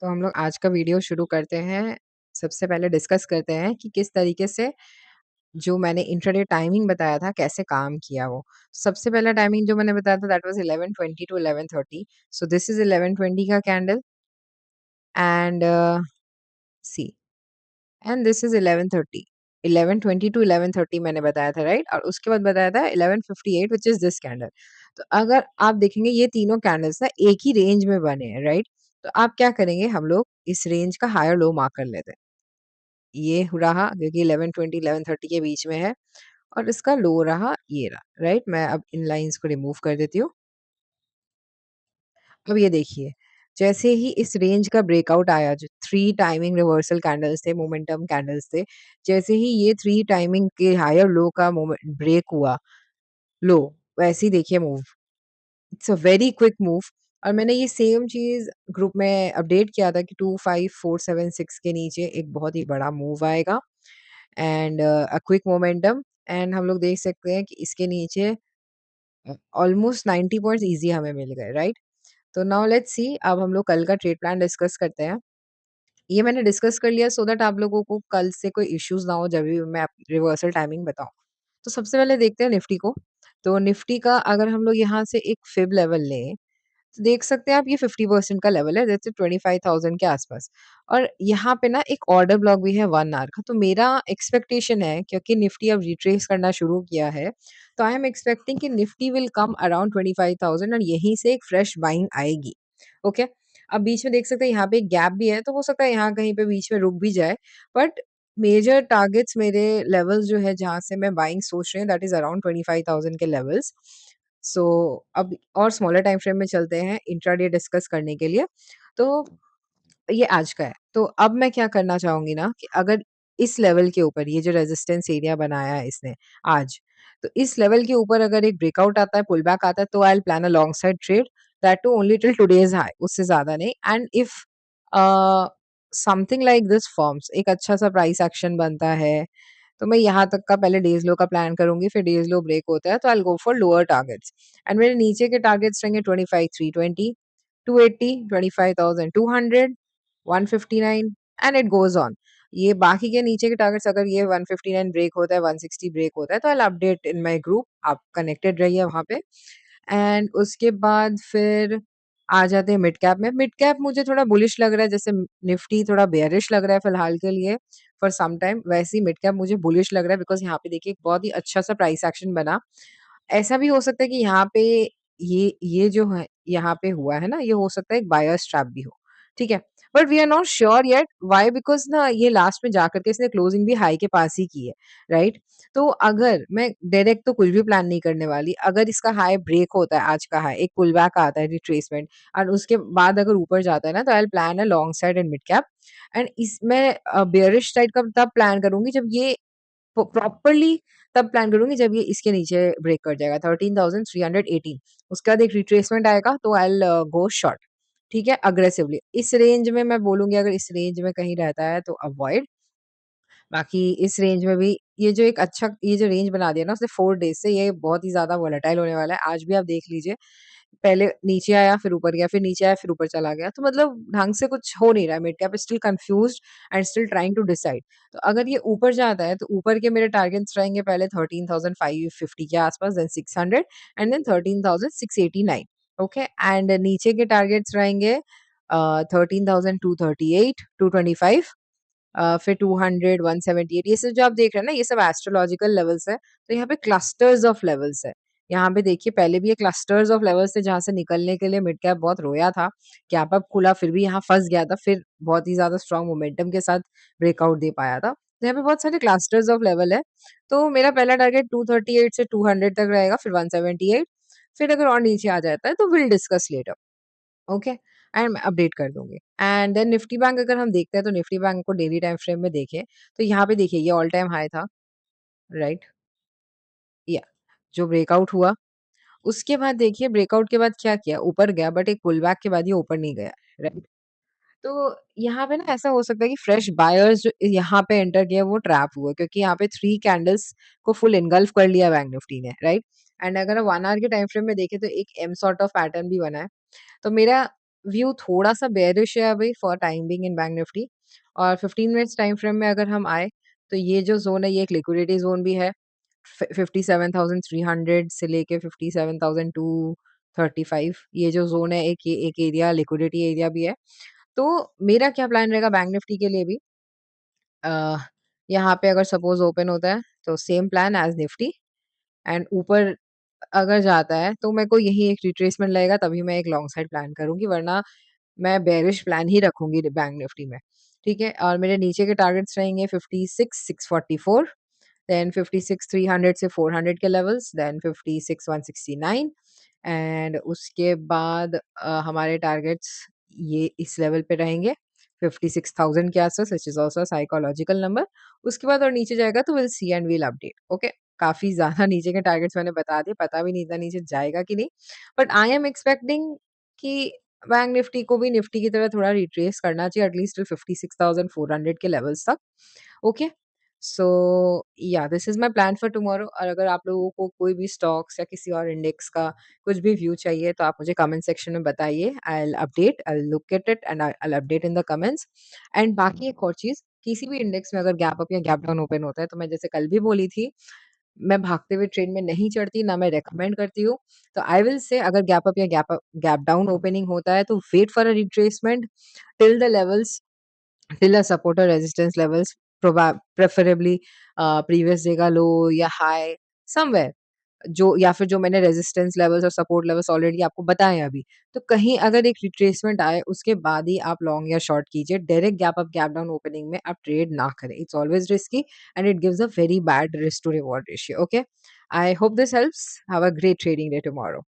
तो हम लोग आज का वीडियो शुरू करते हैं। सबसे पहले डिस्कस करते हैं कि किस तरीके से जो मैंने इंट्राडे टाइमिंग बताया था कैसे काम किया वो। सबसे पहला टाइमिंग जो मैंने बताया था that was 11:20 to 11:30। So this is 11:20 का candle and see and this is 11:30। 11:20 to 11:30 मैंने बताया था, राइट? और उसके बाद बताया था 11:58 व्हिच इज़ दिस कैंडल। तो अगर आप देखेंगे ये तीनों कैंडल्स ना एक ही रेंज में बने हैं, राइट? तो आप क्या करेंगे, हम लोग इस रेंज का हायर लो मार्क कर लेते हैं। ये रहा क्योंकि 11:20 11:30 के बीच में है और इसका लो रहा ये रहा, राइट? मैं अब इन लाइन्स को रिमूव कर देती हूँ। अब ये देखिए, जैसे ही इस रेंज का ब्रेकआउट आया, जो 3 टाइमिंग रिवर्सल कैंडल्स थे, मोमेंटम कैंडल्स थे, जैसे ही ये 3 टाइमिंग के हायर लो का मोमेंट ब्रेक हुआ, लो, वैसे ही देखिए move. It's a very quick move. और मैंने ये सेम चीज़ ग्रुप में अपडेट किया था कि 25476 के नीचे एक बहुत ही बड़ा मूव आएगा and a quick momentum and हम लोग देख सकते हैं कि इसके नीचे ऑलमोस्ट 90 पॉइंट्स ईज़ी हमें मिल गए, राइट? तो नाउ लेट्स सी, अब हम लोग कल का ट्रेड प्लान डिस्कस करते हैं। ये मैंने डिस्कस कर लिया सो दैट आप लोगों को कल से कोई इश्यूज़ ना हो जब भी मैं रिवर्सल टाइमिंग बताऊँ। तो सबसे पहले देखते हैं निफ्टी को। तो निफ्टी का अगर हम लोग यहाँ से एक फिब लेवल लें, तो देख सकते हैं आप ये 50% का लेवल है, दैट्स 25,000 के आसपास। और यहाँ पे ना एक ऑर्डर ब्लॉक भी है 1 आवर का। तो मेरा एक्सपेक्टेशन है, क्योंकि निफ्टी अब रिट्रेस करना शुरू किया है, तो आई एम एक्सपेक्टिंग कि निफ्टी विल कम अराउंड 25,000 और यहीं से एक फ्रेश बाइंग आएगी। ओके? अब बीच में देख सकते हैं यहाँ पे एक गैप भी है, तो हो सकता है यहाँ कहीं पे बीच में रुक भी जाए। बट मेजर टारगेट्स मेरे लेवल्स जो है जहाँ से मैं बाइंग सोच रही हूँ दैट इज़ अराउंड 25,000 के लेवल्स। सो अब और स्मॉलर टाइम फ्रेम में चलते हैं इंट्राडे डिस्कस करने के लिए। तो ये आज का है। तो अब मैं क्या करना चाहूँगी ना कि अगर इस लेवल के ऊपर ये जो रेजिस्टेंस एरिया बनाया है इसने आज, तो इस लेवल के ऊपर अगर एक ब्रेकआउट आता है, पुल बैक आता है, तो I will plan a long side trade that too only till today's high, उससे ज़्यादा नहीं। And if uh, something like this forms, एक अच्छा-सा प्राइस एक्शन बनता है, तो मैं यहाँ तक का पहले डेज़ लो का प्लान करूँगी, फिर डेज़ लो ब्रेक होता है तो I will go for lower targets and मेरे नीचे के टारगेट्स रहेंगे 25,320, 280, 25,200, 159 एंड इट गोज़ ऑन। ये बाकी के नीचे के टारगेट्स अगर ये 159 ब्रेक होता है, 160 ब्रेक होता है, तो I will update in my group, आप कनेक्टेड रहिए वहाँ पे। एंड उसके बाद फिर आ जाते हैं मिड कैप में। मिड कैप मुझे थोड़ा बुलिश लग रहा है, जैसे निफ्टी थोड़ा बेयरिश लग रहा है फिलहाल के लिए फॉर सम टाइम, वैसे ही मिड कैप मुझे बुलिश लग रहा है बिकॉज़ यहाँ पे देखिए एक बहुत ही अच्छा-सा प्राइस एक्शन बना। ऐसा भी हो सकता है कि यहाँ पे ये जो है यहाँ पे हुआ है ना, ये हो सकता है एक बायर्स ट्रैप भी हो, ठीक है? But we are not sure yet, why? Because ना ये लास्ट में जाकर के इसने क्लोजिंग भी हाई के पास ही की है, राइट? तो अगर मैं डायरेक्ट तो कुछ भी प्लान नहीं करने वाली, अगर इसका हाई ब्रेक होता है, आज का हाई, एक पुल बैक आता है, रिट्रेसमेंट और उसके बाद अगर ऊपर जाता है ना, तो I will plan a long side in mid cap and इसमें बेयरिश साइड का तब प्लान करूँगी जब ये प्रॉपरली, तब प्लान करूँगी जब ये इसके नीचे ब्रेक कर जाएगा 13,318। उसके बाद एक रिट्रेसमेंट आएगा तो आई विल गो शॉर्ट, ठीक है? अग्रेसिवली इस रेंज में मैं बोलूँगी, अगर इस रेंज में कहीं रहता है तो अवॉइड। बाकी इस रेंज में भी ये जो एक अच्छा ये जो रेंज बना दिया ना उसने 4 डेज़ से, ये बहुत ही ज़्यादा वोलेटाइल होने वाला है। आज भी आप देख लीजिए, पहले नीचे आया, फिर ऊपर गया, फिर नीचे आया, फिर ऊपर चला गया। तो मतलब ढंग से कुछ हो नहीं रहा है। Mid cap is still confused and still trying to decide. तो अगर ये ऊपर जाता है, तो ऊपर के मेरे टारगेट्स रहेंगे पहले 13,550 के आसपास, then 600 and then 13,689, okay? And नीचे के टारगेट्स रहेंगे 13,238, 225, फिर 200, 178, ये सब जो आप देख रहे हैं ना, ये सब एस्ट्रोलॉजिकल लेवल्स है। तो यहाँ पे क्लस्टर्स ऑफ लेवल्स है। यहाँ पे देखिए पहले भी ये क्लस्टर्स ऑफ लेवल्स थे जहाँ से निकलने के लिए मिड कैप बहुत रोया था। गैप अप खुला फिर भी यहाँ फँस गया था, फिर बहुत ही ज़्यादा स्ट्रॉन्ग मोमेंटम के साथ ब्रेकआउट दे पाया था। तो यहाँ पे बहुत सारे क्लस्टर्स ऑफ लेवल है। तो मेरा पहला टारगेट 238 से 200 तक रहेगा, फिर 178, फिर अगर और नीचे आ जाता है तो will discuss later. Okay, and मैं अपडेट कर दूँगी। एंड देन निफ्टी बैंक अगर हम देखते हैं तो निफ्टी बैंक को डेली टाइम फ्रेम में देखें, तो यहाँ पे देखिए ये ऑल टाइम हाई था, राइट? या जो ब्रेकआउट हुआ, उसके बाद देखिए ब्रेकआउट के बाद क्या किया, ऊपर गया बट एक पुल बैक के बाद ये ऊपर नहीं गया, राइट? तो यहाँ पे ना ऐसा हो सकता है कि फ्रेश बायर्स जो यहाँ पे एंटर किए वो ट्रैप हुए, क्योंकि यहाँ पे 3 कैंडल्स को फुल एंगल्फ कर लिया बैंक निफ्टी ने, राइट? एंड अगर 1 आवर के टाइम फ्रेम में देखें तो एक एम सॉर्ट ऑफ पैटर्न भी बना है। तो मेरा व्यू थोड़ा-सा बेयरिश है अभी for time being in bank Nifty और 15 मिनट्स टाइम फ्रेम में अगर हम आए, तो ये जो ज़ोन है ये एक लिक्विडिटी ज़ोन भी है। 57,300 से लेके 57,235 ये जो ज़ोन है एक एरिया लिक्विडिटी एरिया भी है। तो मेरा क्या प्लान रहेगा बैंक निफ्टी के लिए भी अ, यहाँ पे अगर सपोज़ ओपन होता है, तो same plan as Nifty and ऊपर अगर जाता है, तो मेरे को यही एक रिट्रेसमेंट लगेगा तभी मैं एक लॉन्ग साइड प्लान करूँगी वरना मैं बेयरिश प्लान ही रखूँगी बैंक निफ्टी में, ठीक है? और मेरे नीचे के टारगेट्स रहेंगे 56,644 देन 56,300 से 400 के लेवल्स, देन 56,169 एंड उसके बाद हमारे टारगेट्स ये इस लेवल पे रहेंगे 56,000 के आसपास which is also a psychological number. उसके बाद और नीचे जाएगा तो will see and will update, okay? काफ़ी ज़्यादा नीचे के टारगेट्स मैंने बता दिए, पता भी नहीं था नीचे जाएगा कि नहीं। बट आई एम एक्सपेक्टिंग कि बैंक निफ्टी को भी निफ्टी की तरह थोड़ा रिट्रेस करना चाहिए एटलीस्ट टिल 56,400 के लेवल्स तक, ओके? सो या this is my plan for tomorrow और अगर आप लोगों को कोई भी स्टॉक्स या किसी और इंडेक्स का कुछ भी व्यू चाहिए तो आप मुझे कमेंट सेक्शन में बताइए। I will look at it and I will update in the comments. And बाकी एक और चीज़, किसी भी इंडेक्स में अगर गैप अप या गैप डाउन ओपन होता है तो मैं जैसे कल भी बोली थी, मैं भागते हुए ट्रेन में नहीं चढ़ती, ना मैं रिकमेंड करती हूँ। तो आई विल से अगर गैप अप या गैप डाउन ओपनिंग होता है तो wait for a retracement till the levels till a support or resistance levels preferably previous day का लो या हाई समवेयर जो या फिर जो मैंने रेजिस्टेंस लेवल्स और सपोर्ट लेवल्स ऑलरेडी आपको बताए अभी। तो कहीं अगर एक रिट्रेसमेंट आए उसके बाद ही आप लॉन्ग या शॉर्ट कीजिए। Direct gap up gap down opening में आप ट्रेड ना करें। It's always risky and it gives a very bad risk to reward ratio. Okay? I hope this helps. Have a great trading day tomorrow.